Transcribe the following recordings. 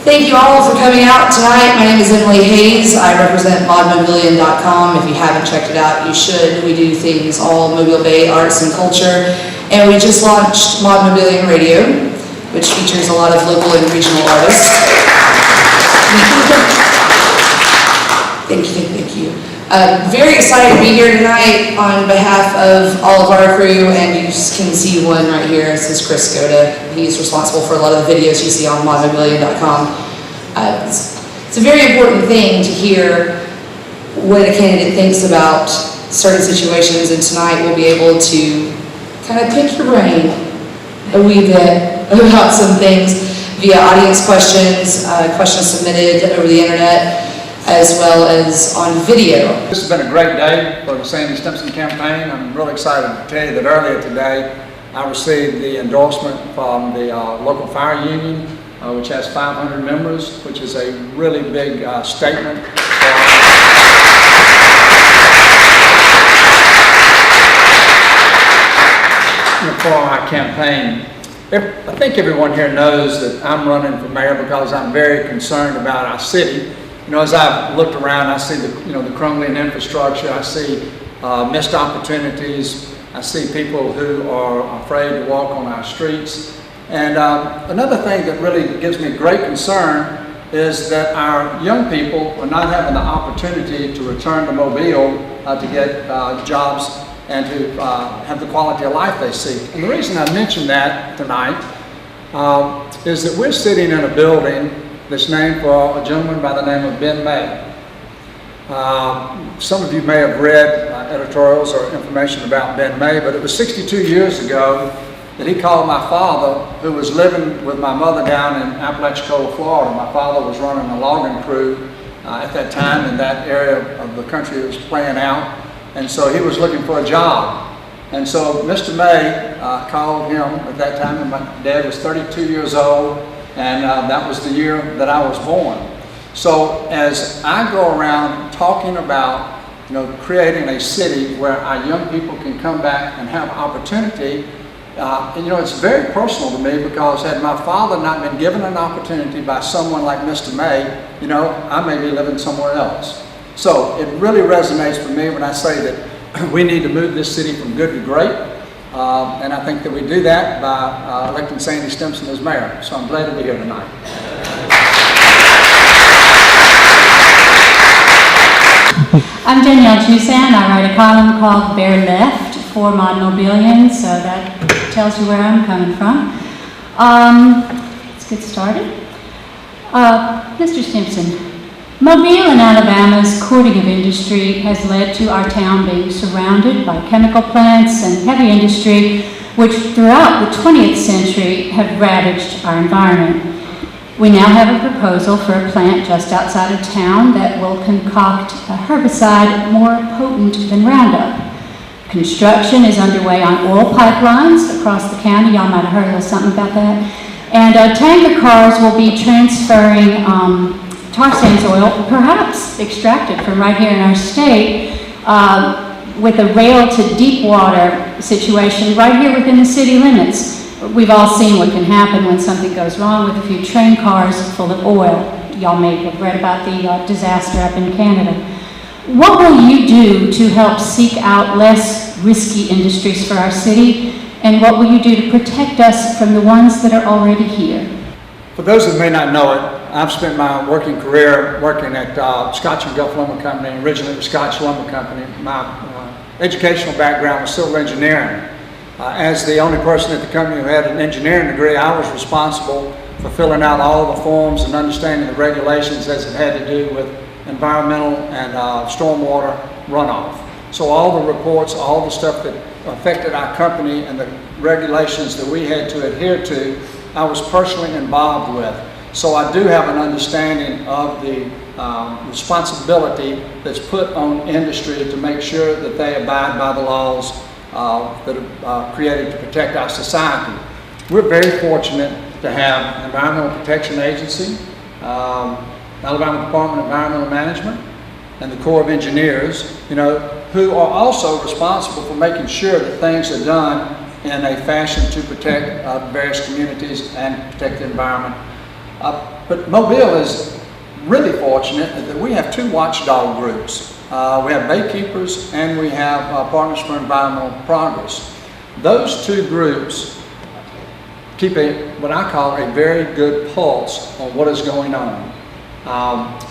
Thank you all for coming out tonight. My name is Emily Hayes. I represent Mobilian.com. If you haven't checked it out, you should. We do things all Mobile Bay arts and culture. And we just launched Mobilian Radio, which features a lot of local and regional artists. Thank you. Very excited to be here tonight on behalf of all of our crew, and you can see one right here. This is Chris Skoda. He's responsible for a lot of the videos you see on Mobilian.com. It's a very important thing to hear what a candidate thinks about certain situations, and tonight we'll be able to kind of pick your brain a wee bit about some things via audience questions, questions submitted over the internet, as well as on video. This has been a great day for the Sandy Stimpson campaign. I'm really excited to tell you that earlier today I received the endorsement from the local fire union, which has 500 members, which is a really big statement for our campaign. I think everyone here knows that I'm running for mayor because I'm very concerned about our city. You know, as I've looked around, I see the crumbling infrastructure. I see missed opportunities. I see people who are afraid to walk on our streets. And another thing that really gives me great concern is that our young people are not having the opportunity to return to Mobile to get jobs and to have the quality of life they seek. And the reason I mention that tonight is that we're sitting in a building that's named for a gentleman by the name of Ben May. Some of you may have read editorials or information about Ben May, but it was 62 years ago that he called my father, who was living with my mother down in Apalachicola, Florida. My father was running a logging crew at that time in that area of the country that was playing out, and so he was looking for a job. And so Mr. May called him at that time, and my dad was 32 years old, and that was the year that I was born. So as I go around talking about, creating a city where our young people can come back and have opportunity, and it's very personal to me because had my father not been given an opportunity by someone like Mr. May, I may be living somewhere else. So it really resonates for me when I say that we need to move this city from good to great. And I think that we do that by electing Sandy Stimpson as mayor. So I'm glad to be here tonight. I'm Danielle Toussaint. I write a column called Bare Left for Mobilian, so that tells you where I'm coming from. Let's get started. Mr. Stimpson, Mobile in Alabama's courting of industry has led to our town being surrounded by chemical plants and heavy industry, which throughout the 20th century have ravaged our environment. We now have a proposal for a plant just outside of town that will concoct a herbicide more potent than Roundup. Construction is underway on oil pipelines across the county. Y'all might have heard a little something about that. And tanker cars will be transferring tar sands oil, perhaps extracted from right here in our state, with a rail to deep water situation right here within the city limits. We've all seen what can happen when something goes wrong with a few train cars full of oil. Y'all may have read about the disaster up in Canada. What will you do to help seek out less risky industries for our city? And what will you do to protect us from the ones that are already here? For those that may not know it, I've spent my working career working at Scotch and Gulf Lumber Company, originally it was Scotch Lumber Company. My educational background was civil engineering. As the only person at the company who had an engineering degree, I was responsible for filling out all the forms and understanding the regulations as it had to do with environmental and stormwater runoff. So all the reports, all the stuff that affected our company and the regulations that we had to adhere to, I was personally involved with. So I do have an understanding of the responsibility that's put on industry to make sure that they abide by the laws that are created to protect our society. We're very fortunate to have an Environmental Protection Agency, Alabama Department of Environmental Management, and the Corps of Engineers, who are also responsible for making sure that things are done in a fashion to protect various communities and protect the environment. But Mobile is really fortunate that we have two watchdog groups. We have Baykeepers and we have Partners for Environmental Progress. Those two groups keep what I call a very good pulse on what is going on.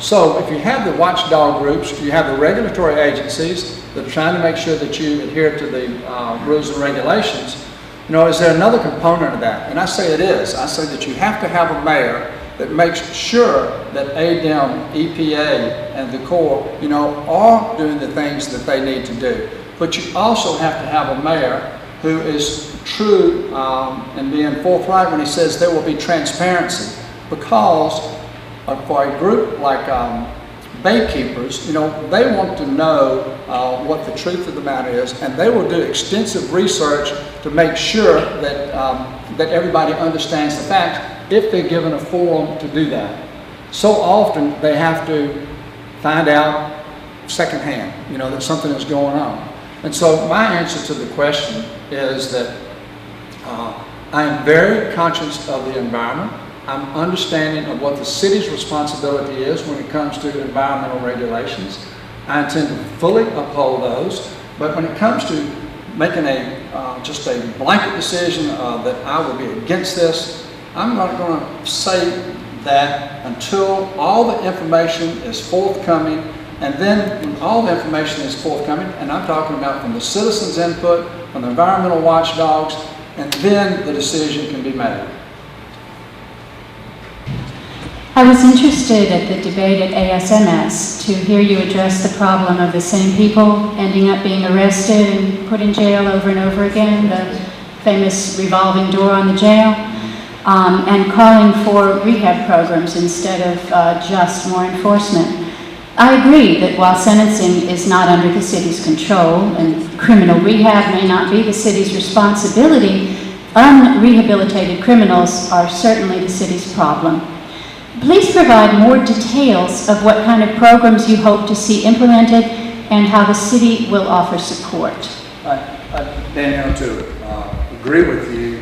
So if you have the watchdog groups, you have the regulatory agencies that are trying to make sure that you adhere to the rules and regulations. Is there another component of that? And I say it is. I say that you have to have a mayor that makes sure that ADEM, EPA, and the Corps, are doing the things that they need to do. But you also have to have a mayor who is true and being forthright when he says there will be transparency. Because for a group like Baykeepers, they want to know what the truth of the matter is, and they will do extensive research to make sure that that everybody understands the facts if they're given a forum to do that. So often they have to find out secondhand, that something is going on. And so my answer to the question is that I am very conscious of the environment. I'm understanding of what the city's responsibility is when it comes to environmental regulations. I intend to fully uphold those, but when it comes to making just a blanket decision that I will be against this, I'm not going to say that until all the information is forthcoming. And then when all the information is forthcoming, and I'm talking about from the citizens' input, from the environmental watchdogs, and then the decision can be made. I was interested at the debate at ASMS to hear you address the problem of the same people ending up being arrested and put in jail over and over again, the famous revolving door on the jail, and calling for rehab programs instead of just more enforcement. I agree that while sentencing is not under the city's control and criminal rehab may not be the city's responsibility, unrehabilitated criminals are certainly the city's problem. Please provide more details of what kind of programs you hope to see implemented and how the city will offer support. Danielle, to agree with you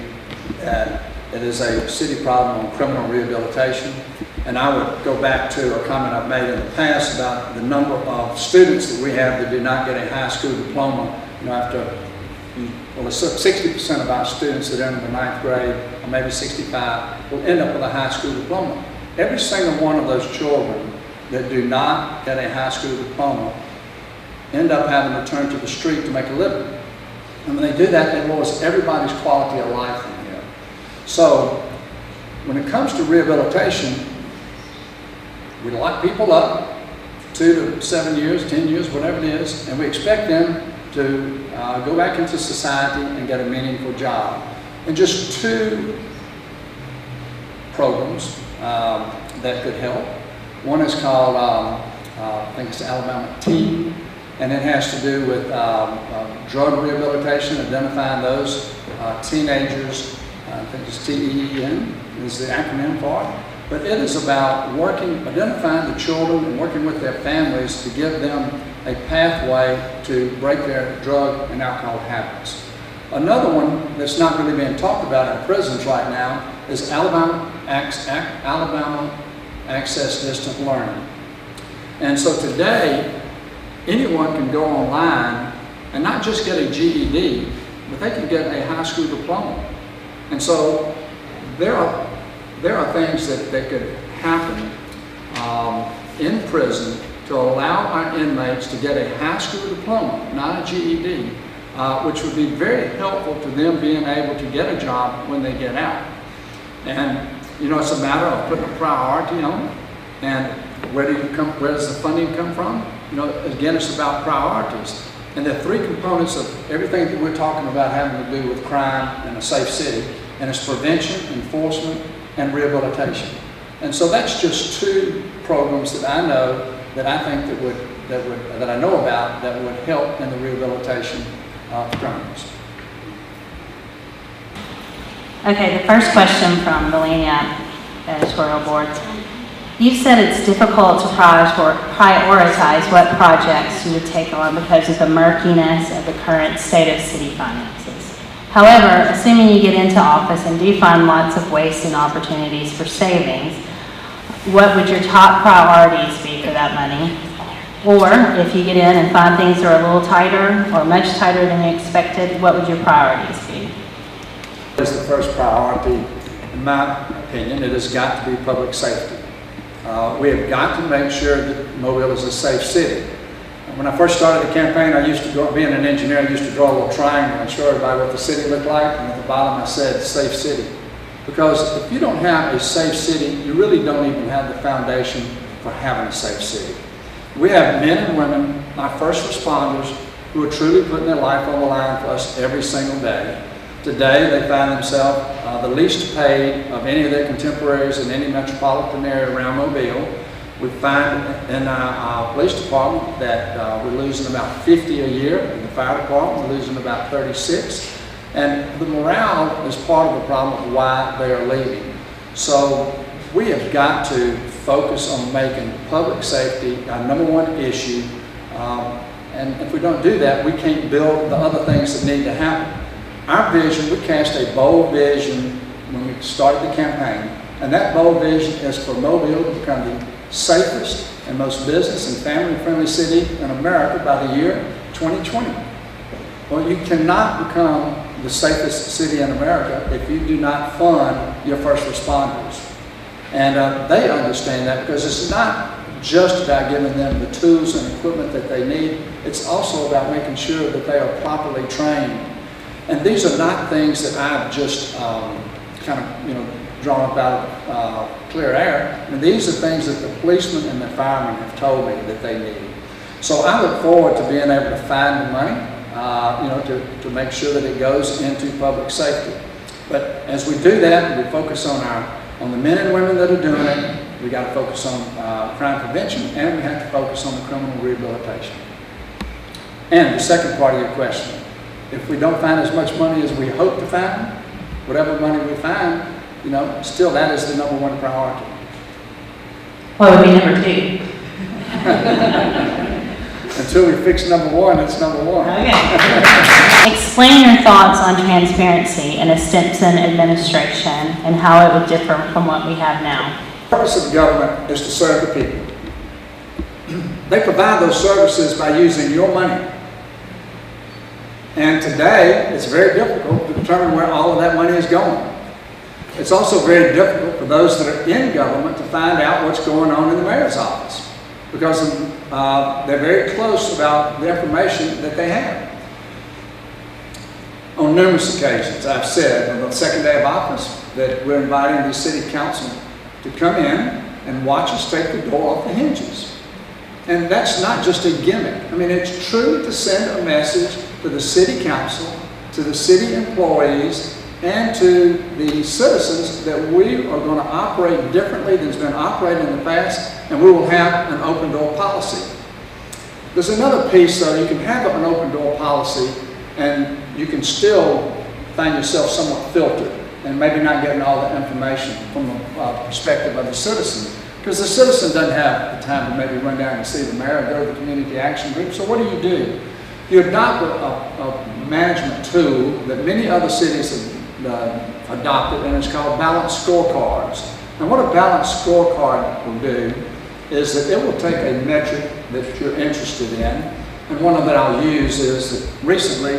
that it is a city problem on criminal rehabilitation. And I would go back to a comment I've made in the past about the number of students that we have that do not get a high school diploma. Well, 60% of our students that enter the 9th grade, or maybe 65, will end up with a high school diploma. Every single one of those children that do not get a high school diploma end up having to turn to the street to make a living. And when they do that, it lowers everybody's quality of life in here. So when it comes to rehabilitation, we lock people up 2 to 7 years, 10 years, whatever it is, and we expect them to go back into society and get a meaningful job. And just 2 programs that could help. One is called, I think it's Alabama Teen, and it has to do with drug rehabilitation, identifying those teenagers. I think it's TEEN is the acronym for it. But it is about identifying the children and working with their families to give them a pathway to break their drug and alcohol habits. Another one that's not really being talked about in prisons right now is Alabama Access Distant Learning. And so today, anyone can go online and not just get a GED, but they can get a high school diploma. And so there are things that could happen in prison to allow our inmates to get a high school diploma, not a GED, which would be very helpful to them being able to get a job when they get out. And it's a matter of putting a priority on it. And where does the funding come from? Again, it's about priorities. And there are 3 components of everything that we're talking about having to do with crime and a safe city. And it's prevention, enforcement, and rehabilitation. And so that's just 2 programs that I know that I think that I know about that would help in the rehabilitation of criminals. Okay, the first question from the Lagniappe editorial board. You've said it's difficult to prioritize what projects you would take on because of the murkiness of the current state of city finances. However, assuming you get into office and do find lots of waste and opportunities for savings, what would your top priorities be for that money? Or if you get in and find things are a little tighter or much tighter than you expected, what would your priorities be? Is the first priority, in my opinion, it has got to be public safety. We have got to make sure that Mobile is a safe city. When I first started the campaign, I used to go, being an engineer, I used to draw a little triangle and show everybody what the city looked like, and at the bottom I said, safe city. Because if you don't have a safe city, you really don't even have the foundation for having a safe city. We have men and women, our first responders, who are truly putting their life on the line for us every single day. Today, they find themselves the least paid of any of their contemporaries in any metropolitan area around Mobile. We find in our police department that we're losing about 50 a year. In the fire department, we're losing about 36. And the morale is part of the problem of why they are leaving. So we have got to focus on making public safety our #1 issue. And if we don't do that, we can't build the other things that need to happen. Our vision, we cast a bold vision when we started the campaign. And that bold vision is for Mobile to become the safest and most business and family-friendly city in America by the year 2020. Well, you cannot become the safest city in America if you do not fund your first responders. And they understand that, because it's not just about giving them the tools and equipment that they need. It's also about making sure that they are properly trained. And these are not things that I've just kind of, drawn up out of clear air. And these are things that the policemen and the firemen have told me that they need. So I look forward to being able to find the money, to make sure that it goes into public safety. But as we do that, we focus on the men and women that are doing it. We got to focus on crime prevention, and we have to focus on the criminal rehabilitation. And the second part of your question, if we don't find as much money as we hope to find, whatever money we find, still that is the #1 priority. What would be #2? Until we fix #1, it's #1. Okay. Explain your thoughts on transparency in a Stimpson administration and how it would differ from what we have now. The purpose of government is to serve the people. They provide those services by using your money. And today, it's very difficult to determine where all of that money is going. It's also very difficult for those that are in government to find out what's going on in the mayor's office, because they're very close about the information that they have. On numerous occasions, I've said on the second day of office that we're inviting the city council to come in and watch us take the door off the hinges. And that's not just a gimmick. I mean, it's truly to send a message to the city council, to the city employees, and to the citizens that we are going to operate differently than has been operated in the past, and we will have an open door policy. There's another piece, though. You can have an open door policy, and you can still find yourself somewhat filtered, and maybe not getting all the information from the perspective of the citizen. Because the citizen doesn't have the time to maybe run down and see the mayor and go to the community action group. So what do? You adopt a management tool that many other cities have adopted, and it's called balanced scorecards. And what a balanced scorecard will do is that it will take a metric that you're interested in. And one that I'll use is that recently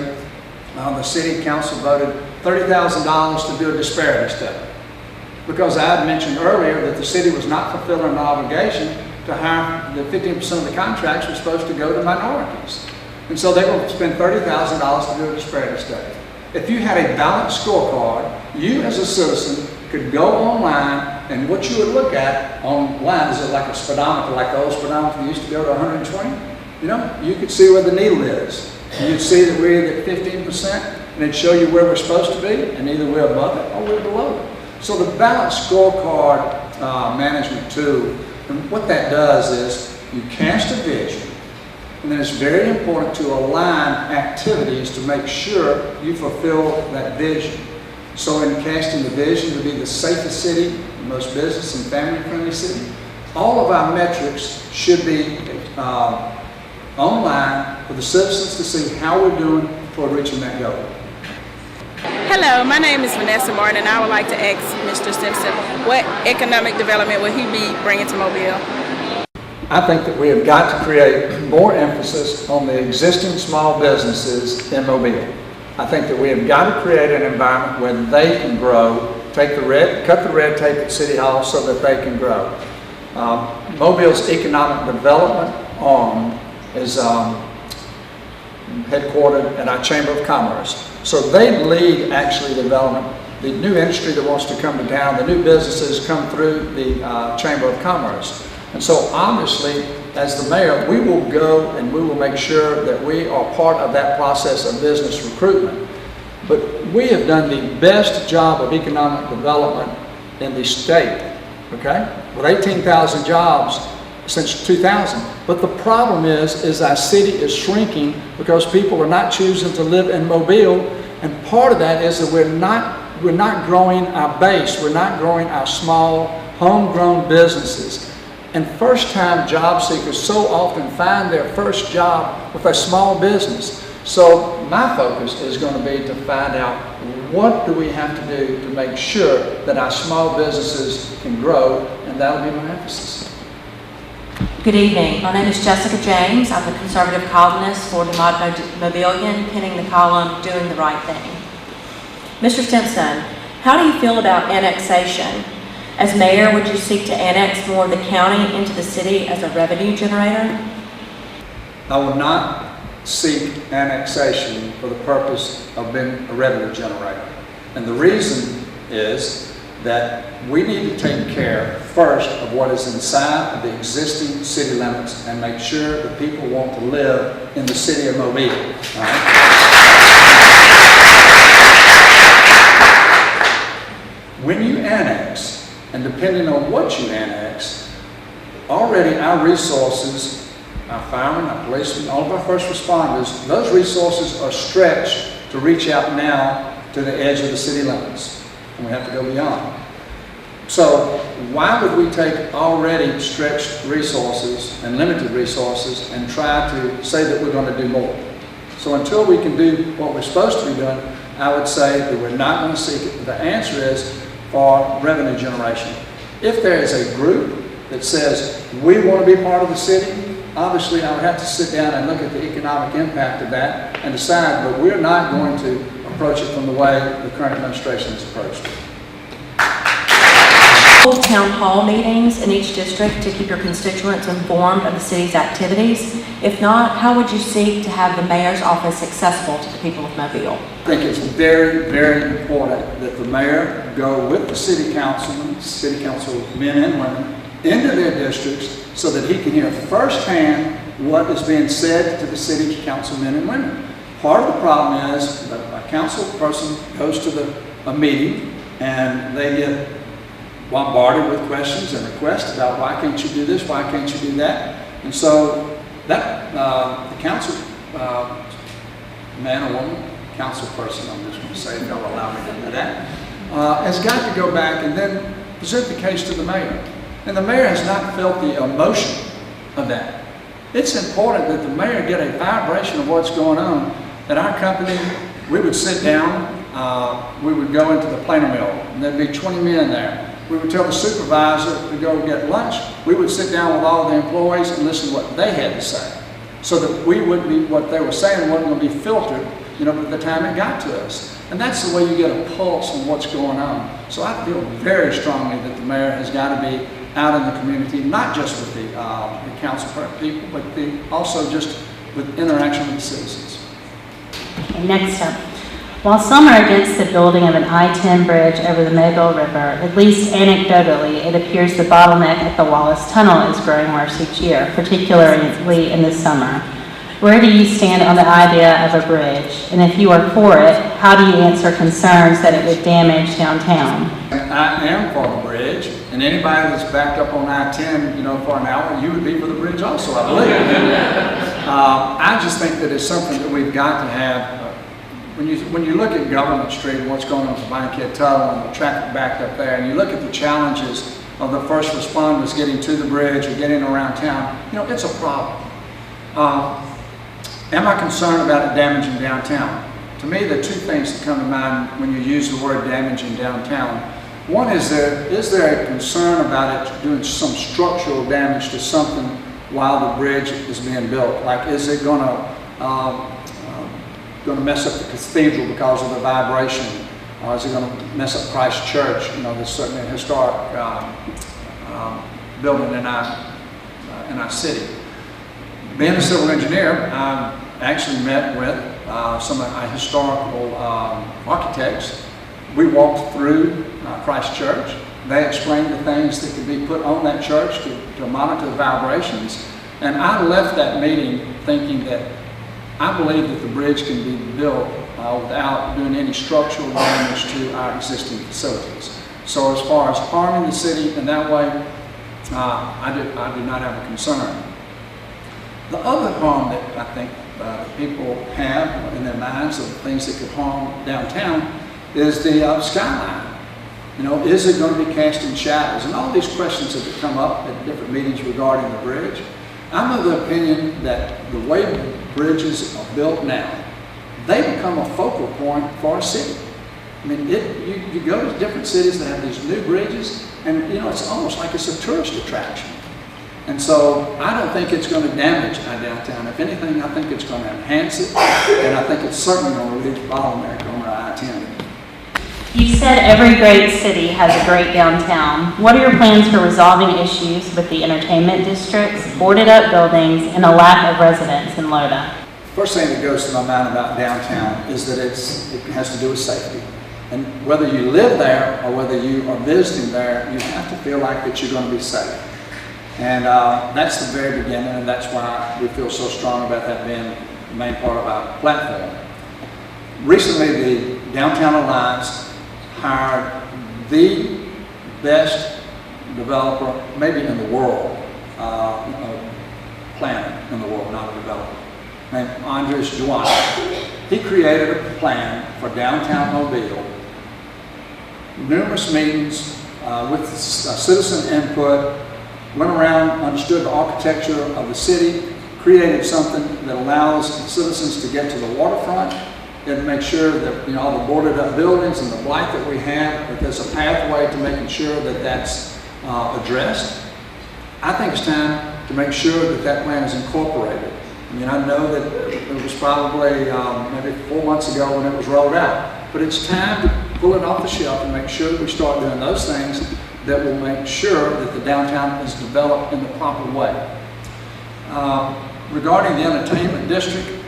the city council voted $30,000 to do a disparity study. Because I had mentioned earlier that the city was not fulfilling an obligation to hire, the 15% of the contracts were supposed to go to minorities. And so they will spend $30,000 to do a disparity study. If you had a balanced scorecard, you as a citizen could go online, and what you would look at online is like a speedometer, like the old speedometer that used to go to 120. You could see where the needle is. And you'd see that we're either at 15%, and it'd show you where we're supposed to be, and either we're above it or we're below it. So the balanced scorecard management tool, and what that does is you cast a vision, and then it's very important to align activities to make sure you fulfill that vision. So in casting the vision to be the safest city, the most business and family-friendly city, all of our metrics should be online for the citizens to see how we're doing toward reaching that goal. Hello, my name is Vanessa Martin, and I would like to ask Mr. Stimpson, what economic development will he be bringing to Mobile? I think that we have got to create more emphasis on the existing small businesses in Mobile. I think that we have got to create an environment where they can grow, cut the red tape at City Hall so that they can grow. Mobile's economic development arm is headquartered at our Chamber of Commerce. So they lead actually development. The new industry that wants to come to town, the new businesses come through the Chamber of Commerce. And so obviously, as the mayor, we will go and we will make sure that we are part of that process of business recruitment. But we have done the best job of economic development in the state, okay? With 18,000 jobs since 2000. But the problem is our city is shrinking because people are not choosing to live in Mobile, and part of that is that we're not growing our base, we're not growing our small, homegrown businesses. And first-time job seekers so often find their first job with a small business. So my focus is going to be to find out what do we have to do to make sure that our small businesses can grow, and that'll be my emphasis. Good evening. My name is Jessica James. I'm the conservative columnist for the Mobilian, penning the column Doing the Right Thing. Mr. Stimpson, how do you feel about annexation? As mayor, would you seek to annex more of the county into the city as a revenue generator? I will not seek annexation for the purpose of being a revenue generator. And the reason is that we need to take care first of what is inside of the existing city limits and make sure that people want to live in the city of Mobile. All right? When you annex, and depending on what you annex, already our resources, our firemen, our policemen, all of our first responders, those resources are stretched to reach out now to the edge of the city limits. And we have to go beyond. So why would we take already stretched resources and limited resources and try to say that we're going to do more? So until we can do what we're supposed to be doing, I would say that we're not going to seek it. The answer is for revenue generation. If there is a group that says we want to be part of the city, obviously I would have to sit down and look at the economic impact of that and decide, but we're not going to approach it from the way the current administration has approached it. Hold town hall meetings in each district to keep your constituents informed of the city's activities. If not, how would you seek to have the mayor's office accessible to the people of Mobile? I think it's very, very important that the mayor go with the city councilmen, city council men and women, into their districts so that he can hear firsthand what is being said to the city council men and women. Part of the problem is that a council person goes to a meeting and they get bombarded with questions and requests about why can't you do this, why can't you do that, and so that the council man or woman, council person, I'm just going to say, don't allow me to do that, has got to go back and then present the case to the mayor, and the mayor has not felt the emotion of that. It's important that the mayor get a vibration of what's going on. At our company, we would sit down, we would go into the planer mill, and there'd be 20 men there. We would tell the supervisor to go get lunch. We would sit down with all the employees and listen to what they had to say, so that we wouldn't be, what they were saying wasn't going to be filtered, you know, by the time it got to us. And that's the way you get a pulse on what's going on. So I feel very strongly that the mayor has got to be out in the community, not just with the council people, but also just with interaction with the citizens. Okay, next up. While some are against the building of an I-10 bridge over the Mobile River, at least anecdotally, it appears the bottleneck at the Wallace Tunnel is growing worse each year, particularly in the summer. Where do you stand on the idea of a bridge? And if you are for it, how do you answer concerns that it would damage downtown? I am for the bridge, and anybody that's backed up on I-10, you know, for an hour, you would be for the bridge also, I believe. I just think that it's something that we've got to have. When you look at Government Street and what's going on with the Lagniappe Tunnel and the traffic backed up there, and you look at the challenges of the first responders getting to the bridge or getting around town, you know, it's a problem. Am I concerned about it damaging downtown? to me, the two things that come to mind when you use the word damage in downtown. One is there a concern about it doing some structural damage to something while the bridge is being built? Like, is it going to mess up the cathedral because of the vibration? Or is it going to mess up Christ Church? You know, there's certainly a historic building in our city. Being a civil engineer, I actually met with some of our historical architects. We walked through Christ Church. They explained the things that could be put on that church to monitor the vibrations. And I left that meeting thinking that I believe that the bridge can be built without doing any structural damage to our existing facilities. So as far as harming the city in that way, I do not have a concern. The other harm that I think people have in their minds of things that could harm downtown is the skyline. You know, is it going to be casting shadows? And all these questions that have come up at different meetings regarding the bridge. I'm of the opinion that the way bridges are built now, they become a focal point for a city. I mean, you go to different cities that have these new bridges, and you know, it's almost like it's a tourist attraction. And so I don't think it's going to damage our downtown. If anything, I think it's going to enhance it, and I think it's certainly going to relieve the bottleneck on our I-10. You said every great city has a great downtown. What are your plans for resolving issues with the entertainment districts, boarded up buildings, and a lack of residents in Loda? First thing that goes to my mind about downtown is that it has to do with safety. And whether you live there or whether you are visiting there, you have to feel like that you're going to be safe. And that's the very beginning, and that's why we feel so strong about that being the main part of our platform. Recently, the Downtown Alliance hired the best developer, maybe in the world, planner in the world, not a developer, named Andres Juan. He created a plan for downtown Mobile, numerous meetings with citizen input, went around, understood the architecture of the city, created something that allows citizens to get to the waterfront and make sure that, you know, all the boarded up buildings and the blight that we have, that there's a pathway to making sure that that's addressed. I think it's time to make sure that that plan is incorporated. I mean, I know that it was probably maybe 4 months ago when it was rolled out, but it's time to pull it off the shelf and make sure that we start doing those things that will make sure that the downtown is developed in the proper way. Regarding the entertainment district,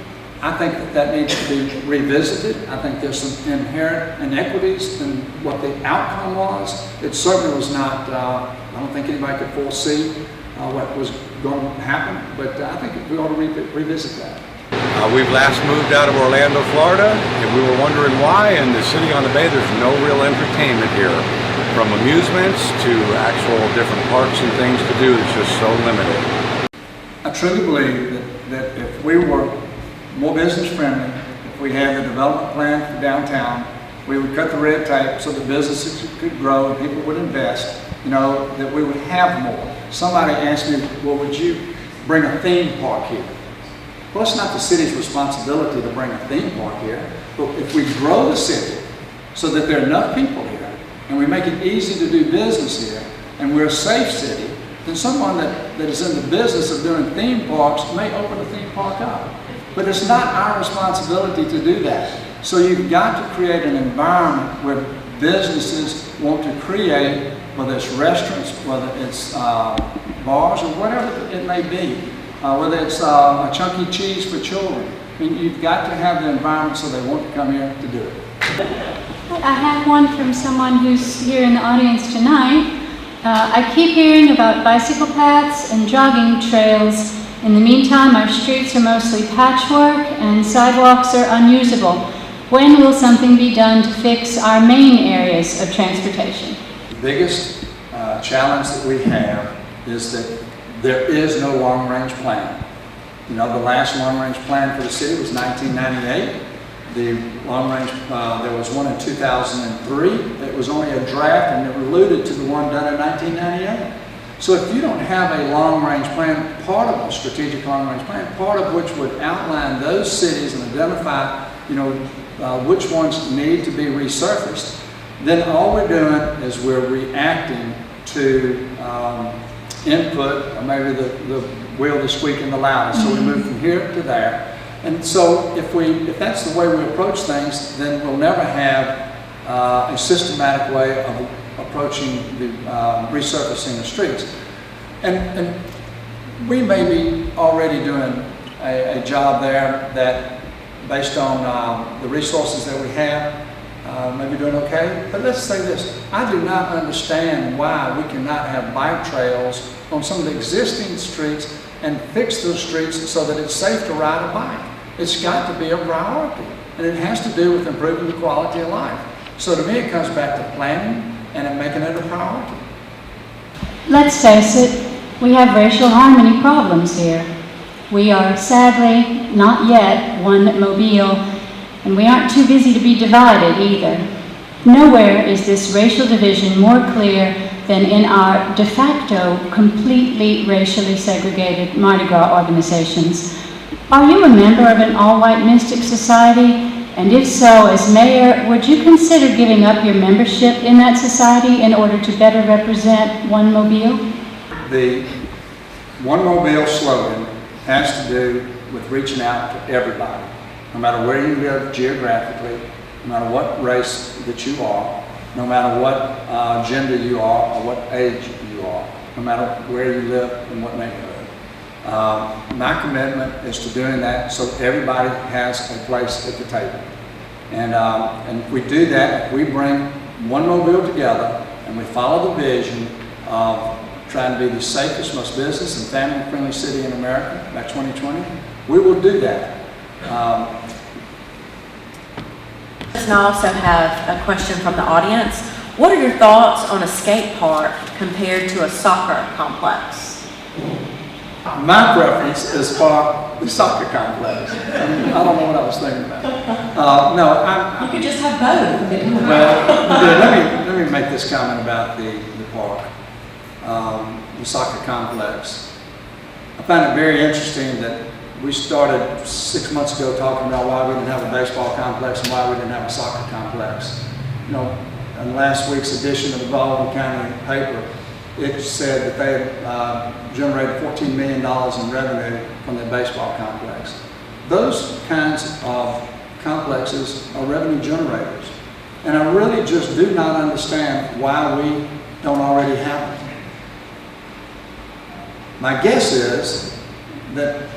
I think that needs to be revisited. I think there's some inherent inequities in what the outcome was. It certainly was not, I don't think anybody could foresee what was going to happen, but I think we ought to revisit that. We've last moved out of Orlando, Florida, and we were wondering why. In the city on the bay, there's no real entertainment here. From amusements to actual different parks and things to do, it's just so limited. I truly believe that if we were more business friendly, if we had the development plan for downtown, we would cut the red tape so that businesses could grow and people would invest, you know, that we would have more. Somebody asked me, well, would you bring a theme park here? Well, it's not the city's responsibility to bring a theme park here, but if we grow the city so that there are enough people here, and we make it easy to do business here, and we're a safe city, then someone that is in the business of doing theme parks may open a theme park up. But it's not our responsibility to do that. So you've got to create an environment where businesses want to create, whether it's restaurants, whether it's bars, or whatever it may be, whether it's a Chuck E. Cheese for children. I mean, you've got to have the environment so they want to come here to do it. I have one from someone who's here in the audience tonight. I keep hearing about bicycle paths and jogging trails. In the meantime, our streets are mostly patchwork and sidewalks are unusable. When will something be done to fix our main areas of transportation? The biggest challenge that we have is that there is no long-range plan. You know, the last long-range plan for the city was 1998. The long-range, there was one in 2003. It was only a draft and it alluded to the one done in 1998. So if you don't have a long-range plan, part of a strategic long-range plan, part of which would outline those cities and identify, you know, which ones need to be resurfaced, then all we're doing is we're reacting to input, or maybe the wheel that's squeaking the loudest. So we move from here to there. And so if that's the way we approach things, then we'll never have a systematic way of approaching the resurfacing the streets. And we may be already doing a job there that, based on the resources that we have, maybe doing okay. But let's say this, I do not understand why we cannot have bike trails on some of the existing streets and fix those streets so that it's safe to ride a bike. It's got to be a priority, and it has to do with improving the quality of life. So to me, it comes back to planning and making it a priority. Let's face it, we have racial harmony problems here. We are sadly not yet one Mobile, and we aren't too busy to be divided either. Nowhere is this racial division more clear than in our de facto completely racially segregated Mardi Gras organizations. Are you a member of an all-white mystic society? And if so, as mayor, would you consider giving up your membership in that society in order to better represent One Mobile? The One Mobile slogan has to do with reaching out to everybody, no matter where you live geographically, no matter what race that you are, no matter what gender you are or what age you are, no matter where you live and what neighborhood. My commitment is to doing that so everybody has a place at the table. And if we do that, if we bring One Mobile together and we follow the vision of trying to be the safest, most business and family-friendly city in America by 2020, we will do that. And I also have a question from the audience. What are your thoughts on a skate park compared to a soccer complex? My preference is for the soccer complex. I don't know what I was thinking about. You could just have both. Well, let me make this comment about the park, the soccer complex. I find it very interesting that we started 6 months ago talking about why we didn't have a baseball complex and why we didn't have a soccer complex. You know, in last week's edition of the Baldwin County paper, it said that they had generated $14 million in revenue from the baseball complex. Those kinds of complexes are revenue generators. And I really just do not understand why we don't already have them. My guess is that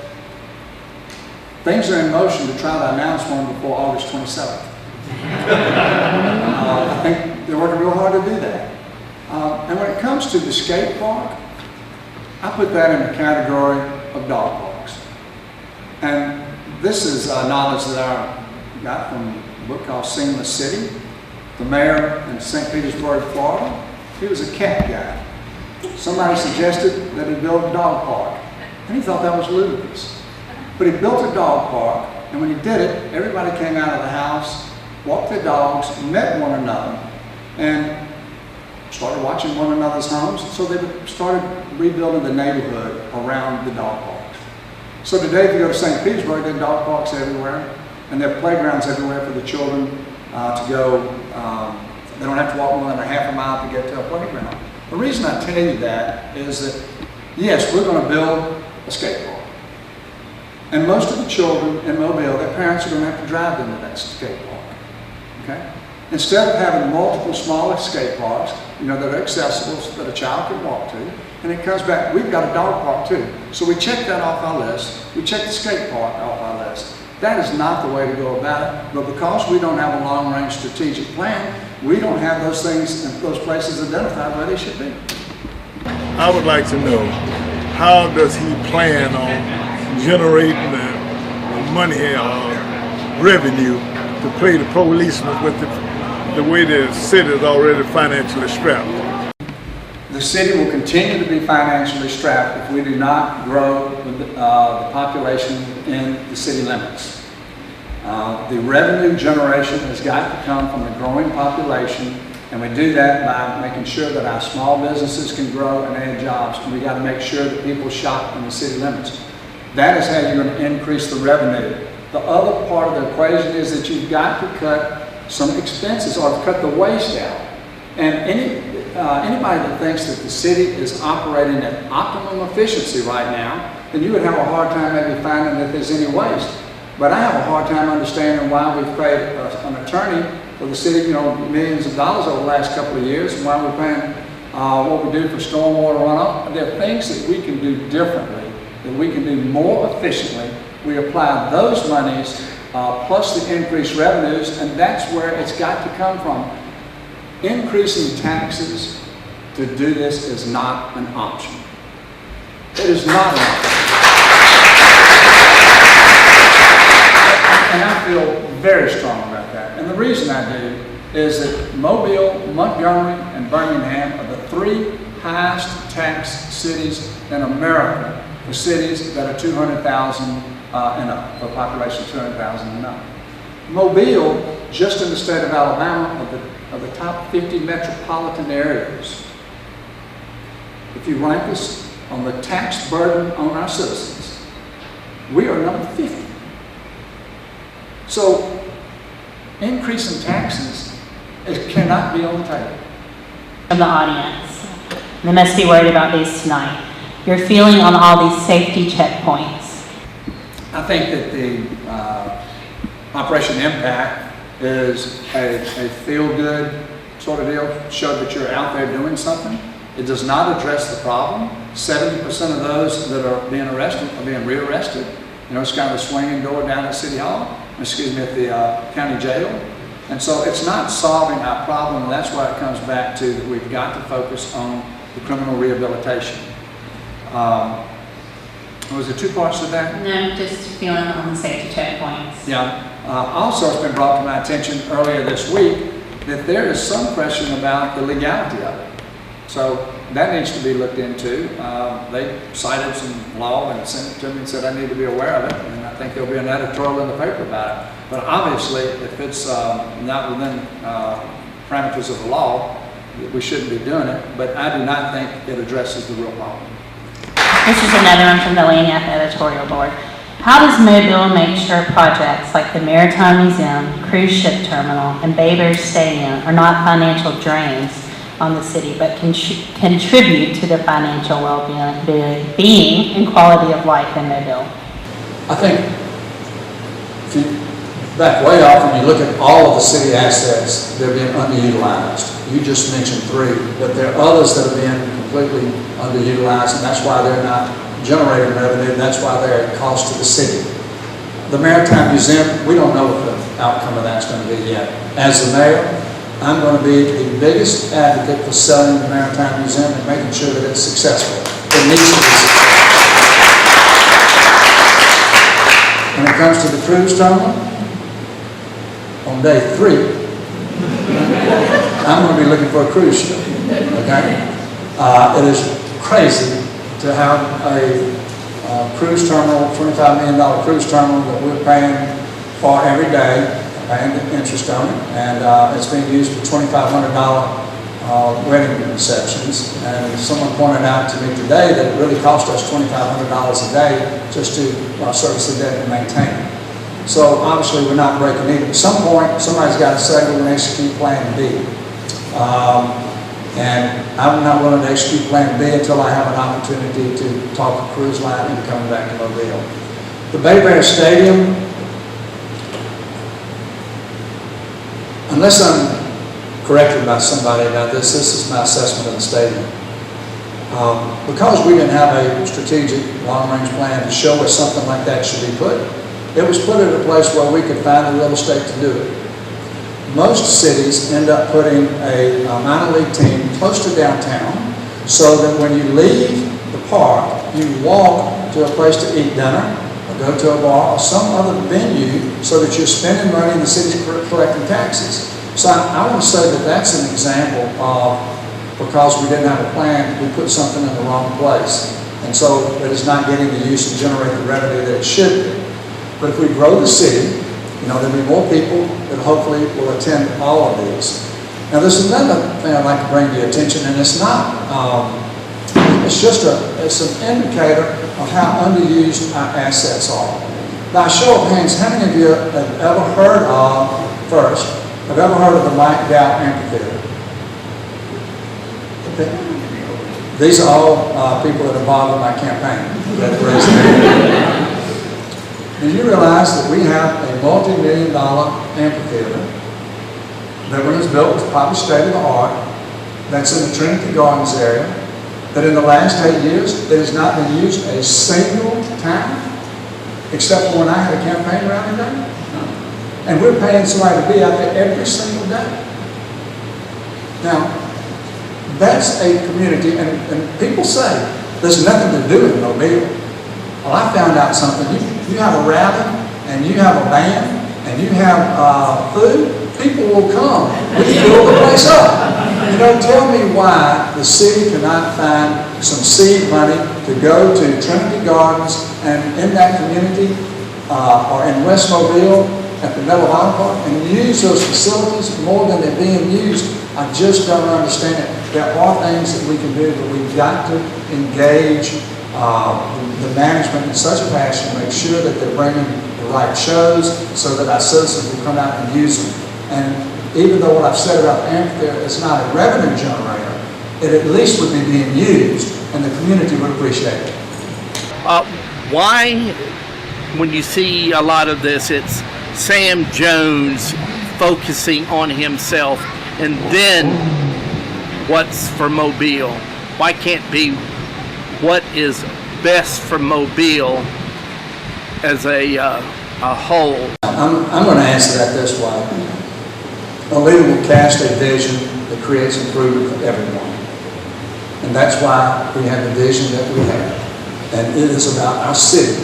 things are in motion to try to announce one before August 27th. I think they're working real hard to do that. And when it comes to the skate park, I put that in the category of dog parks. And this is knowledge that I got from a book called Seamless City. The mayor in St. Petersburg, Florida, he was a cat guy. Somebody suggested that he build a dog park, and he thought that was ludicrous. But he built a dog park, and when he did it, everybody came out of the house, walked their dogs, met one another, and started watching one another's homes. So they started rebuilding the neighborhood around the dog parks. So today, if you go to St. Petersburg, there are dog parks everywhere, and there are playgrounds everywhere for the children to go. They don't have to walk more than a half a mile to get to a playground. The reason I tell you that is that, yes, we're going to build a skate park. And most of the children in Mobile, their parents are going to have to drive them to that skate park. Okay? Instead of having multiple smaller skate parks, you know, that are accessible so that a child can walk to, and it comes back, we've got a dog park too. So we check that off our list. We check the skate park off our list. That is not the way to go about it, but because we don't have a long-range strategic plan, we don't have those things and those places identified where they should be. I would like to know, how does he plan on generating the money or revenue to play the policeman with the way the city is already financially strapped? The city will continue to be financially strapped if we do not grow the population in the city limits. The revenue generation has got to come from a growing population, and we do that by making sure that our small businesses can grow and add jobs, and we got to make sure that people shop in the city limits. That is how you're going to increase the revenue. The other part of the equation is that you've got to cut some expenses or cut the waste out. And anybody that thinks that the city is operating at optimum efficiency right now, then you would have a hard time maybe finding that there's any waste. But I have a hard time understanding why we've paid an attorney for the city, millions of dollars over the last couple of years, and why we're paying what we do for stormwater runoff. There are things that we can do differently, that we can do more efficiently. We apply those monies plus the increased revenues, and that's where it's got to come from. Increasing taxes to do this is not an option. It is not an option. And I feel very strong about that. And the reason I do is that Mobile, Montgomery, and Birmingham are the 3 highest taxed cities in America, for cities that are 200,000 and up, for a population of 200,000 and up. Mobile, just in the state of Alabama, of the top 50 metropolitan areas. If you rank us on the tax burden on our citizens, we are number 50. So, increasing taxes, it cannot be on the table. From the audience, they must be worried about these tonight. Your feeling on all these safety checkpoints? I think that the Operation Impact is a feel-good sort of deal, show that you're out there doing something. It does not address the problem. 70% of those that are being arrested are being rearrested. It's kind of a swinging door down at City Hall, at the county jail. And so it's not solving our problem, and that's why it comes back to that we've got to focus on the criminal rehabilitation. Was there 2 parts to that? No, just feeling on the safety checkpoints. Yeah. Also, it's been brought to my attention earlier this week that there is some question about the legality of it. So that needs to be looked into. They cited some law and sent it to me and said I need to be aware of it, and I think there'll be an editorial in the paper about it. But obviously, if it's not within parameters of the law, we shouldn't be doing it. But I do not think it addresses the real problem. This is another one from the Lagniappe editorial board. How does Mobile make sure projects like the Maritime Museum, Cruise Ship Terminal, and Bayberry Stadium are not financial drains on the city, but contribute to the financial well-being and quality of life in Mobile? I think if you back way off and you look at all of the city assets, they're being underutilized. You just mentioned 3, but there are others that are being completely underutilized, and that's why they're not generating revenue, and that's why they're a cost to the city. The Maritime Museum, we don't know what the outcome of that's going to be yet. As the mayor, I'm going to be the biggest advocate for selling the Maritime Museum and making sure that it's successful. It needs to be successful. When it comes to the cruise terminal, on day 3, I'm going to be looking for a cruise ship. Okay? It is crazy to have a cruise terminal, $25 million cruise terminal that we're paying for every day, paying the interest on it, and it's being used for $2,500 wedding receptions. And someone pointed out to me today that it really cost us $2,500 a day just to service the debt and maintain it. So obviously we're not breaking even. At some point, somebody's got to say we're going to execute Plan B. And I'm not willing to execute Plan B until I have an opportunity to talk to Cruise Line and come back to Mobile. The Bayberry Stadium, unless I'm corrected by somebody about this is my assessment of the stadium. Because we didn't have a strategic long-range plan to show where something like that should be put, it was put at a place where we could find the real estate to do it. Most cities end up putting a minor league team close to downtown so that when you leave the park, you walk to a place to eat dinner or go to a bar or some other venue so that you're spending money and the city's collecting taxes. So I want to say that that's an example of, because we didn't have a plan, we put something in the wrong place. And so it is not getting the use and generate the revenue that it should be. But if we grow the city, there'll be more people that hopefully will attend all of these. Now, there's another thing I'd like to bring to your attention, and it's not, it's an indicator of how underused our assets are. By show of hands, how many of you have ever heard of, first, have ever heard of the Lagniappe Amphitheater? Okay. These are all people that are involved in my campaign. Did you realize that we have a multi-million-dollar amphitheater that when it was built was probably state-of-the-art, that's in the Trinity Gardens area, that in the last 8 years, it has not been used a single time, except for when I had a campaign rally day. And we're paying somebody to be out there every single day. Now, that's a community, and people say there's nothing to do in Mobile. Well, I found out something. You have a rally, and you have a band, and you have food, people will come. We fill the place up. You know, tell me why the city cannot find some seed money to go to Trinity Gardens and in that community or in West Mobile at the Metal Hot Park and use those facilities more than they're being used. I just don't understand it. There are things that we can do, but we've got to engage the management in such a fashion to make sure that they're bringing the right shows so that our citizens will come out and use them. And even though what I've said about the amphitheater is not a revenue generator, it at least would be being used and the community would appreciate it. Why, when you see a lot of this, it's Sam Jones focusing on himself and then what's for Mobile? Why can't be what is best for Mobile as a whole? I'm going to answer that this way. A leader will cast a vision that creates improvement for everyone. And that's why we have the vision that we have. And it is about our city.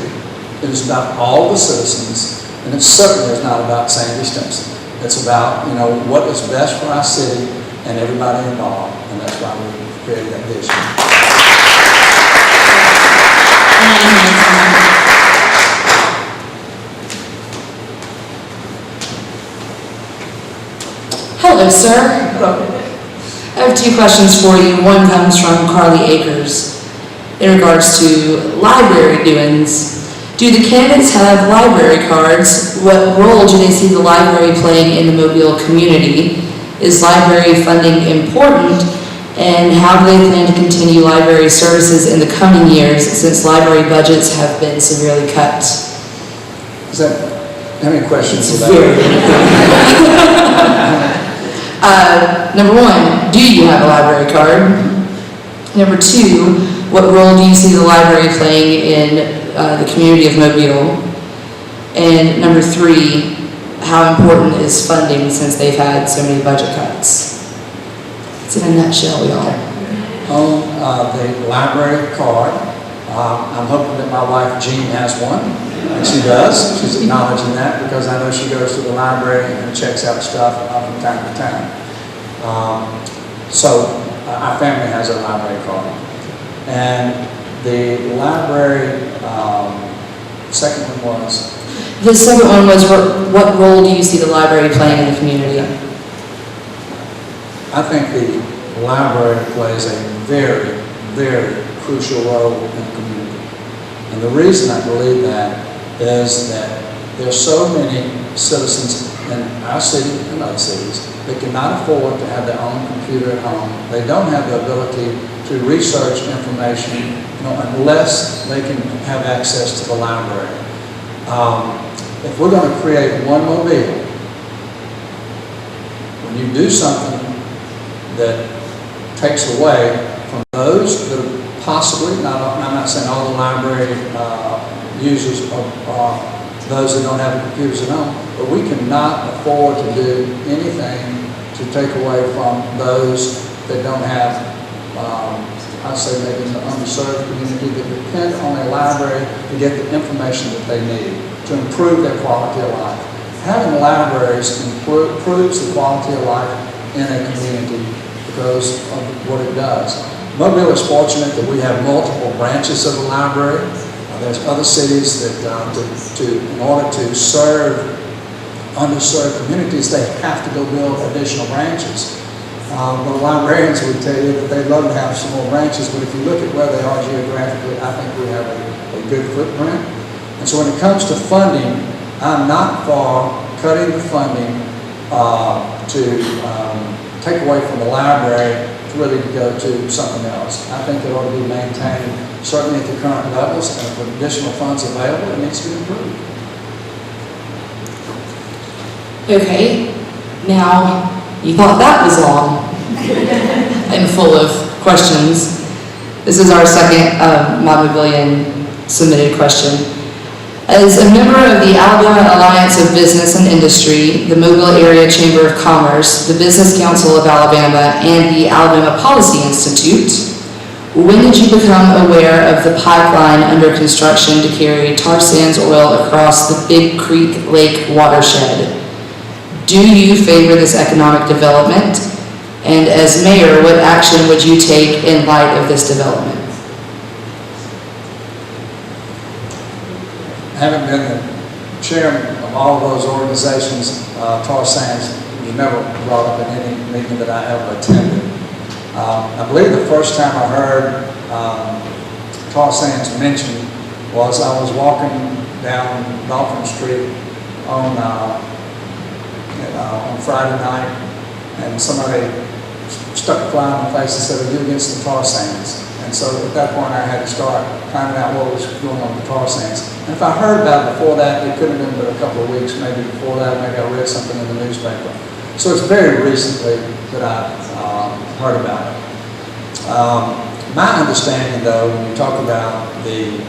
It is about all the citizens. And it certainly is not about Sandy Stimpson. It's about, you know, what is best for our city and everybody involved. And that's why we created that vision. Hello, sir. Hello. I have 2 questions for you. One comes from Carly Akers in regards to library doings. Do the candidates have library cards? What role do they see the library playing in the Mobile community? Is library funding important? And how do they plan to continue library services in the coming years since library budgets have been severely cut? Is that, how many questions is that? Number 1, do you have a library card? Number 2, what role do you see the library playing in the community of Mobile? And number 3, how important is funding since they've had so many budget cuts? It's in a nutshell, y'all. On the library card, I'm hoping that my wife Jean has one. And she does. She's acknowledging that because I know she goes to the library and checks out stuff from time to time. So our family has a library card. And the library, second one was? The second one was, what role do you see the library playing in the community? I think the library plays a very, very crucial role in the community. And the reason I believe that is that there are so many citizens in our city and other cities that cannot afford to have their own computer at home. They don't have the ability to research information, you know, unless they can have access to the library. If we're going to create one Mobile, when you do something that takes away from those that are possibly, I'm not saying all the library users are those that don't have computers at home, but we cannot afford to do anything to take away from those that don't have, I'd say maybe in the underserved community that depend on a library to get the information that they need to improve their quality of life. Having libraries improves the quality of life in a community because of what it does. Mobile is fortunate that we have multiple branches of the library. There's other cities that, in order to serve underserved communities, they have to go build additional branches. The librarians would tell you that they'd love to have some more branches, but if you look at where they are geographically, I think we have a good footprint. And so when it comes to funding, I'm not for cutting the funding to take away from the library to really go to something else. I think it ought to be maintained certainly at the current levels, and with additional funds available, it needs to be improved. Okay, now you thought that was long and full of questions. This is our second Mobilian submitted question. As a member of the Alabama Alliance of Business and Industry, the Mobile Area Chamber of Commerce, the Business Council of Alabama, and the Alabama Policy Institute, when did you become aware of the pipeline under construction to carry tar sands oil across the Big Creek Lake watershed? Do you favor this economic development? And as mayor, what action would you take in light of this development? Having been the chairman of all of those organizations, tar sands was never brought up in any meeting that I ever attended. I believe the first time I heard tar sands mentioned was I was walking down Dolphin Street on Friday night, and somebody stuck a fly in my face and said, "Are you against the tar sands?" And so at that point I had to start finding out what was going on with the tar sands. And if I heard about it before that, it could have been but a couple of weeks, maybe before that, maybe I read something in the newspaper. So it's very recently that I heard about it. My understanding though, when you talk about the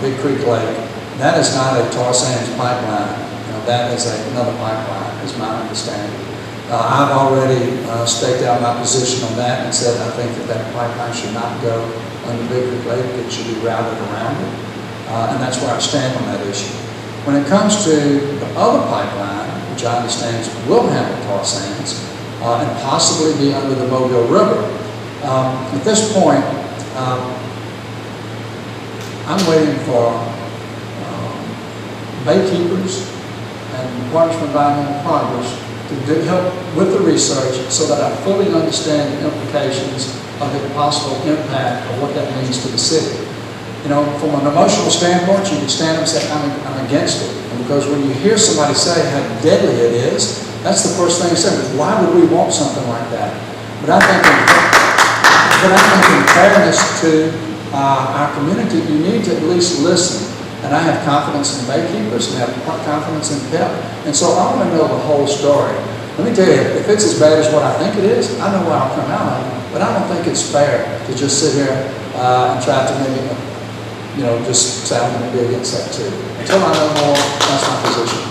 Big Creek Lake, that is not a tar sands pipeline. That is another pipeline, is my understanding. I've already staked out my position on that and said I think that pipeline should not go under Big Creek Lake. It should be routed around it. And that's where I stand on that issue. When it comes to the other pipeline, which I understand will handle tar sands, and possibly be under the Mobile River, at this point, I'm waiting for baykeepers and Department of Environmental Progress to help with the research so that I fully understand the implications of the possible impact of what that means to the city. You know, from an emotional standpoint, you can stand up and say, I'm against it. And because when you hear somebody say how deadly it is, that's the first thing you say. Why would we want something like that? But I think in fairness to our community, you need to at least listen. And I have confidence in baykeepers and I have confidence in PEP. And so I want to know the whole story. Let me tell you, if it's as bad as what I think it is, I know where I'll come out of it. But I don't think it's fair to just sit here and try to maybe, just say I'm going to be against that too. Until I know more, that's my position.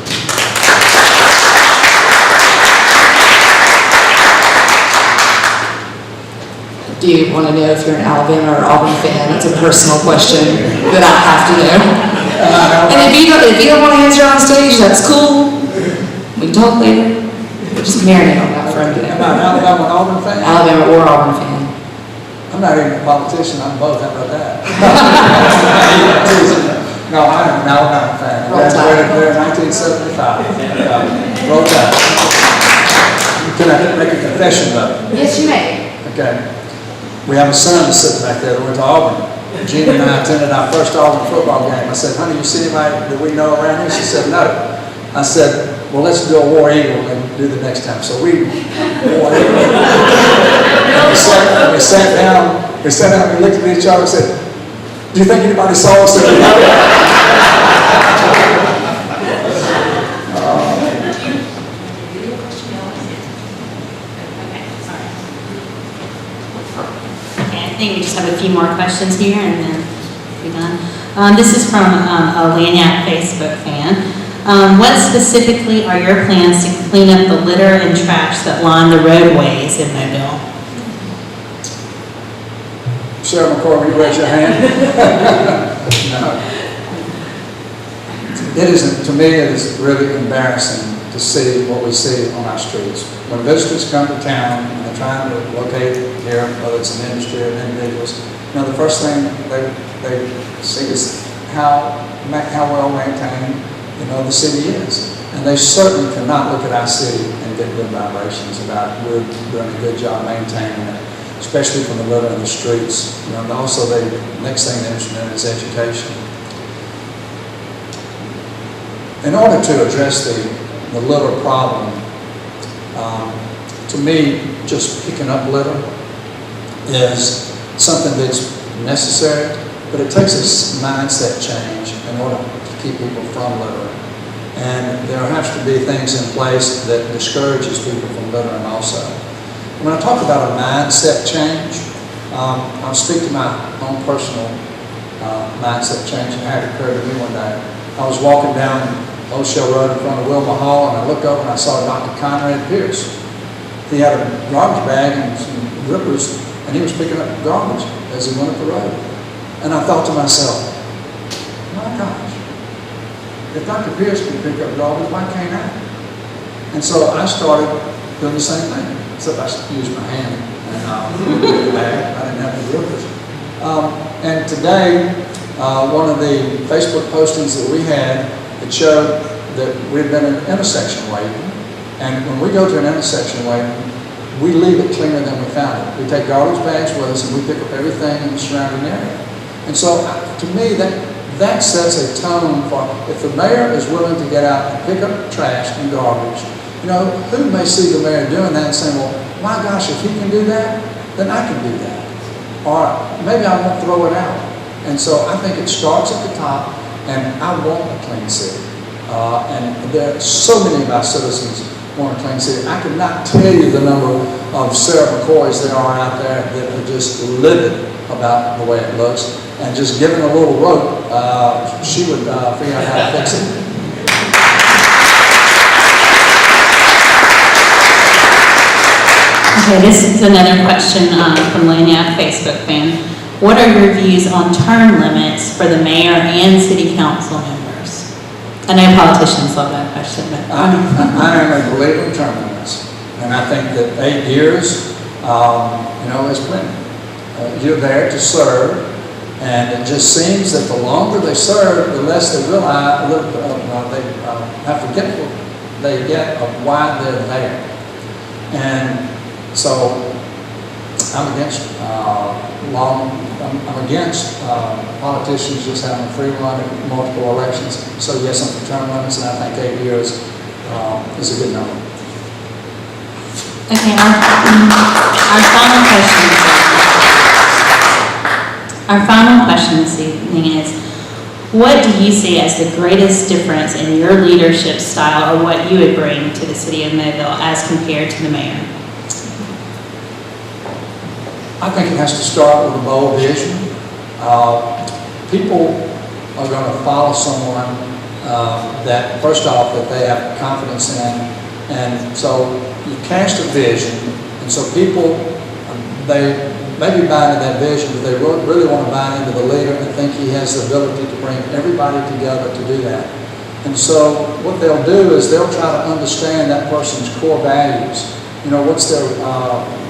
Do you want to know if you're an Alabama or Auburn fan? That's a personal question that I have to know. And if you don't want to answer on stage, that's cool. We can talk later. We'll just marinate on that for a minute. Am I an Alabama or Auburn fan? Alabama or Auburn fan. I'm not even a politician. I'm both. How about that? No, I'm an Alabama fan. I graduated there in 1975. Roll Tide. Can I make a confession though? Yes, you may. Okay. We have a son that's sitting back there that went to Auburn. Jean and I attended our first Auburn football game. I said, honey, you see anybody that we know around here? She said, no. I said, well, let's do a War Eagle and do the next time. So we War Eagle. we sat down, we looked at each other and said, do you think anybody saw us? I think we just have a few more questions here and then we're done. This is from a Lagniappe Facebook fan. What specifically are your plans to clean up the litter and trash that line the roadways in Mobile? Sarah McCormick, you raise your hand. No. It isn't, to me, it is really embarrassing to see what we see on our streets. When visitors come to town and they're trying to locate here, whether it's an industry or individuals, the first thing they see is how well maintained, the city is. And they certainly cannot look at our city and get good vibrations about we're doing a good job maintaining it, especially from the litter in the streets. And also the next thing they're interested in is education. In order to address the litter problem, to me, just picking up litter is something that's necessary, but it takes a mindset change in order to keep people from littering. And there has to be things in place that discourages people from littering also. When I talk about a mindset change, I'll speak to my own personal mindset change that had occurred to me one day. I was walking down Old Shell Road in front of Wilma Hall, and I looked over and I saw Dr. Conrad Pierce. He had a garbage bag and some rippers, and he was picking up garbage as he went up the road. And I thought to myself, my gosh, if Dr. Pierce can pick up garbage, why can't I? And so I started doing the same thing, except I used my hand and pick the bag. I didn't have any rippers. And today, one of the Facebook postings that we had, it showed that we've been in intersection waiting. And when we go to an intersection waiting, we leave it cleaner than we found it. We take garbage bags with us and we pick up everything in the surrounding area. And so to me, that sets a tone for, if the mayor is willing to get out and pick up trash and garbage, you know, who may see the mayor doing that and saying, well, my gosh, if he can do that, then I can do that. Or maybe I won't throw it out. And so I think it starts at the top, and I want a clean city. And there are so many of our citizens want a clean city. I could not tell you the number of Sarah McCoys there are out there that are just livid about the way it looks. And just given a little rope, she would figure out how to fix it. Okay, this is another question from Lagniappe Facebook fan. What are your views on term limits for the mayor and city council members? I know politicians love that question, but I am a believer in term limits, and I think that 8 years, you know, is plenty. You're there to serve, and it just seems that the longer they serve, the less they realize, how forgetful they get of why they're there. And so I'm against I'm against politicians just having a free run at multiple elections. So yes, I'm for term limits, and I think 8 years is a good number. okay, our final question. Our final question this evening is, what do you see as the greatest difference in your leadership style, or what you would bring to the city of Mobile as compared to the mayor? I think it has to start with a bold vision. People are going to follow someone that, first off, that they have confidence in, and so you cast a vision, and so people, they maybe buy into that vision, but they really want to buy into the leader and think he has the ability to bring everybody together to do that. And so what they'll do is they'll try to understand that person's core values. You know, what's their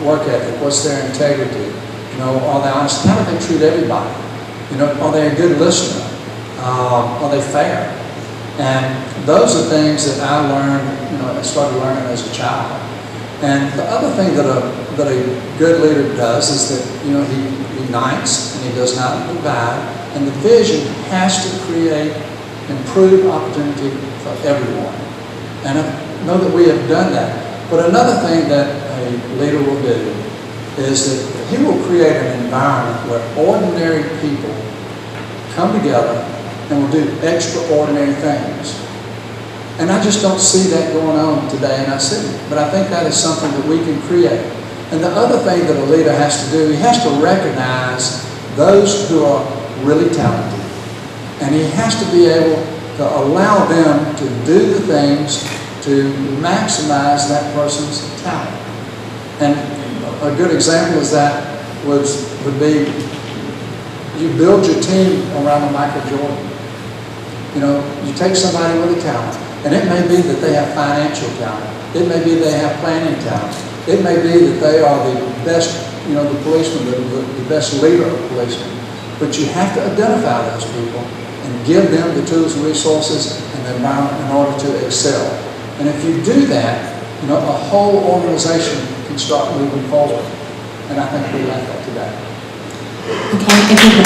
work ethic? What's their integrity? You know, are they honest? How do they treat everybody? You know, are they a good listener? Are they fair? And those are things that I learned, you know, I started learning as a child. And the other thing that a good leader does is that, you know, he unites and he does not divide. And the vision has to create improved opportunity for everyone. And I know that we have done that. But another thing that a leader will do is that he will create an environment where ordinary people come together and will do extraordinary things. And I just don't see that going on today in our city. But I think that is something that we can create. And the other thing that a leader has to do, he has to recognize those who are really talented. And he has to be able to allow them to do the things to maximize that person's talent. And a good example of that would be you build your team around a Michael Jordan. You know, you take somebody with a talent, and it may be that they have financial talent. It may be they have planning talent. It may be that they are the best, you know, the policeman, the best leader of policemen. But you have to identify those people and give them the tools and resources and the environment in order to excel. And if you do that, you know, a whole organization can start moving forward. And I think we lack that today. Okay, if you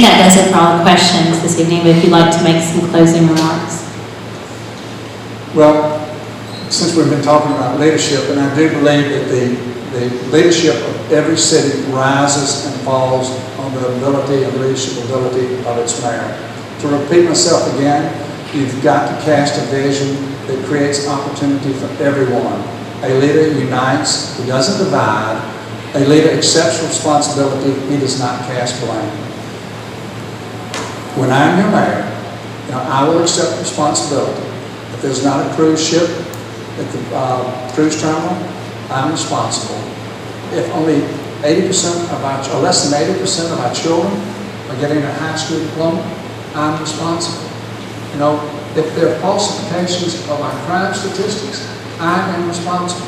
think that does it for all the questions this evening, but if you'd like to make some closing remarks. Well, since we've been talking about leadership, and I do believe that the leadership of every city rises and falls on the ability and leadership ability of its mayor. To repeat myself again, you've got to cast a vision that creates opportunity for everyone. A leader unites, he doesn't divide. A leader accepts responsibility, he does not cast blame. When I'm your mayor, I will accept responsibility. If there's not a cruise ship at the cruise terminal, I'm responsible. If only 80% of our, or less than 80% of our children are getting a high school diploma, I'm responsible. If there are falsifications of our crime statistics, I am responsible.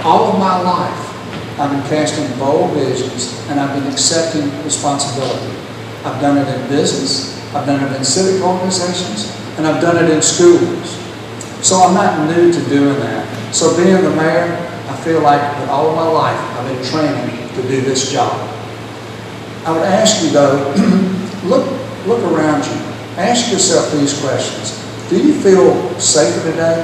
All of my life, I've been casting bold visions and I've been accepting responsibility. I've done it in business, I've done it in civic organizations, and I've done it in schools. So I'm not new to doing that. So being the mayor, I feel like that all of my life I've been training to do this job. I would ask you though, look around you. Ask yourself these questions. Do you feel safer today?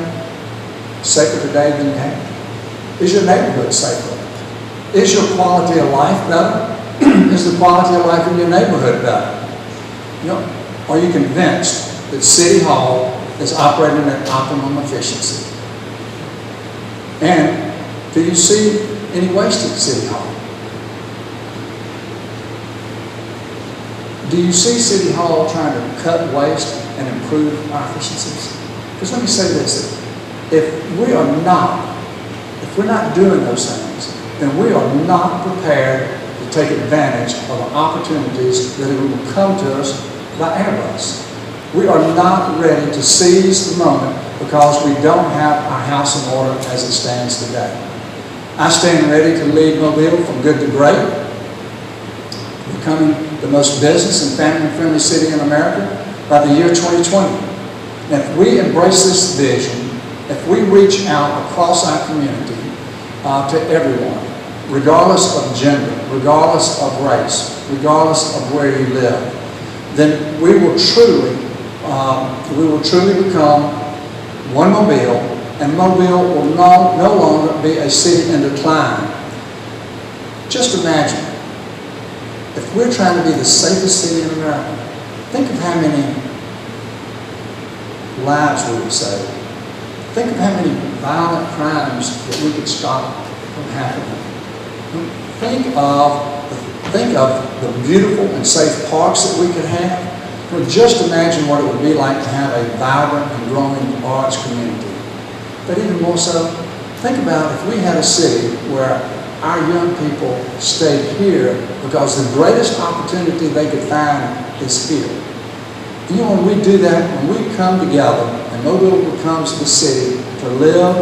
Safer today than you have? Is your neighborhood safer? Is your quality of life better? Is the quality of life in your neighborhood better? Are you convinced that City Hall is operating at optimum efficiency? And do you see any waste at City Hall? Do you see City Hall trying to cut waste and improve our efficiencies? Because let me say this, if we're not doing those things, then we are not prepared to take advantage of the opportunities that will come to us by Airbus. We are not ready to seize the moment because we don't have our house in order as it stands today. I stand ready to lead Mobile from good to great, becoming the most business and family-friendly city in America by the year 2020. And if we embrace this vision, if we reach out across our community to everyone, regardless of gender, regardless of race, regardless of where you live, then we will truly become one Mobile, and Mobile will no longer be a city in decline. Just imagine, if we're trying to be the safest city in America, think of how many lives we would save. Think of how many violent crimes that we could stop from happening. Think of the beautiful and safe parks that we could have. Just imagine what it would be like to have a vibrant and growing arts community. But even more so, think about if we had a city where our young people stayed here because the greatest opportunity they could find is here. When we do that, when we come together and Mobile becomes the city to live,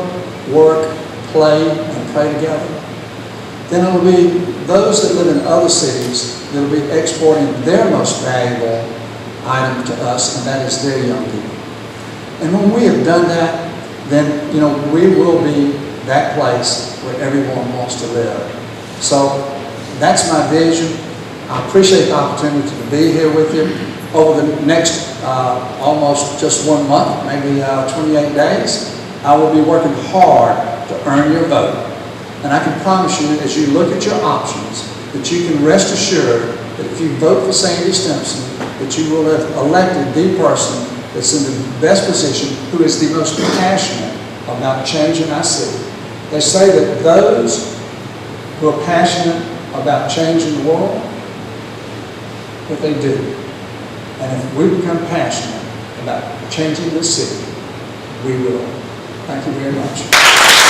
work, play, and pray together, then it will be those that live in other cities that will be exporting their most valuable item to us, and that is their young people. And when we have done that, then we will be that place where everyone wants to live. So that's my vision. I appreciate the opportunity to be here with you. Over the next almost just 1 month, maybe 28 days, I will be working hard to earn your vote. And I can promise you, as you look at your options, that you can rest assured that if you vote for Sandy Stimpson, that you will have elected the person that's in the best position, who is the most passionate about changing our city. They say that those who are passionate about changing the world, what they do. And if we become passionate about changing this city, we will. Thank you very much.